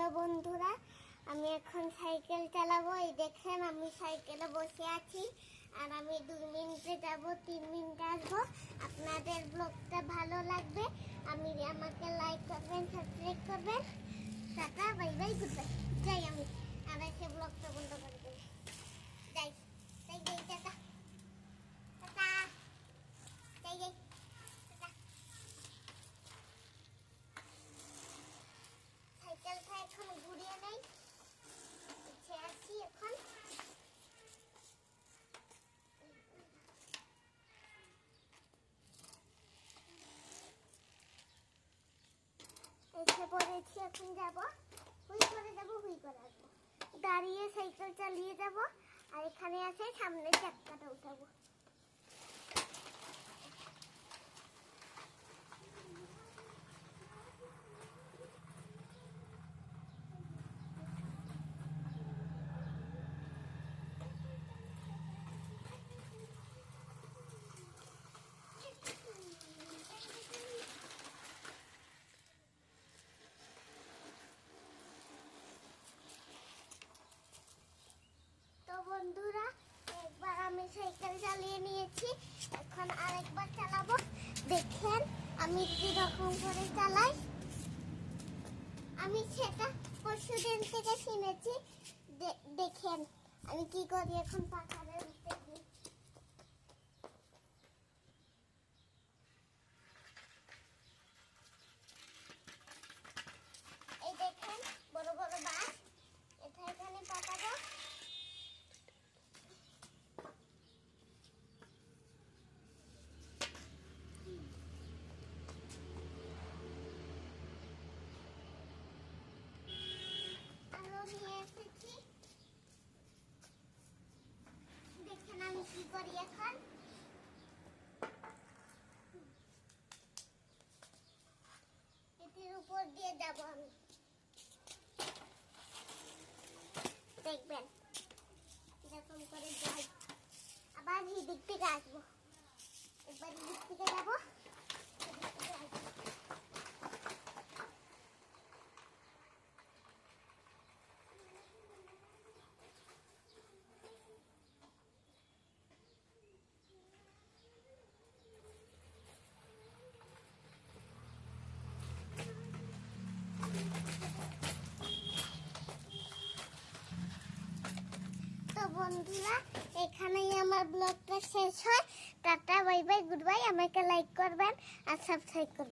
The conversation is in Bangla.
হ্যালো বন্ধুরা, আমি এখন সাইকেল চালাবো। এই দেখেন আমি সাইকেলে বসে আছি আর আমি 2 মিনিটে যাব, 3 মিনিটে আসবো। আপনাদের ব্লগটা ভালো লাগবে, আমাকে লাইক করবেন, সাবস্ক্রাইব করবেন। Tata, bye bye, good bye. যাই আমি, আর এসে ব্লগটা বন্ধ করে দেব। যাই যাই যাই, টাটা টাটা, যাই যাই। সাইকেলটা এখন ঘুরিয়ে নেই, পিছিয়ে আছি এখন। এসে পড়েছি, এখন যাব, হুই করে যাবো, হুই করে আসবো। দাঁড়িয়ে সাইকেল চালিয়ে যাব, আর এখানে আছে সামনে চাক্কাটা উঠাবো। তো বন্ধুরা, একবার আমি সাইকেল চালিয়ে নিয়েছি, এখন আরেকবার চালাবো। দেখেন আমি কিরকম করে চালাই। আমি সেটা পরশুদিন থেকে শিখেছি। দেখেন আমি কি করি, এখন পাখারে উঠতে দিই। এই দেখেন বড় বড় বাস, এটা এখানে পাকাবো। আরো নিয়ে এসেছি, দেখেন আমি কি করি এখন। এটির উপর দিয়ে যাব আমি, দেখবেন এরকম করে যাই। আবার এই দিক থেকে আসবো, একবার এই দিক থেকে যাবো, এদিক থেকে আসবো। তো বন্ধুরা, এখানেই আমার ব্লগটা শেষ হয়। Tata, bye bye, good bye. আমাকে লাইক করবেন আর সাবস্ক্রাইব করবেন।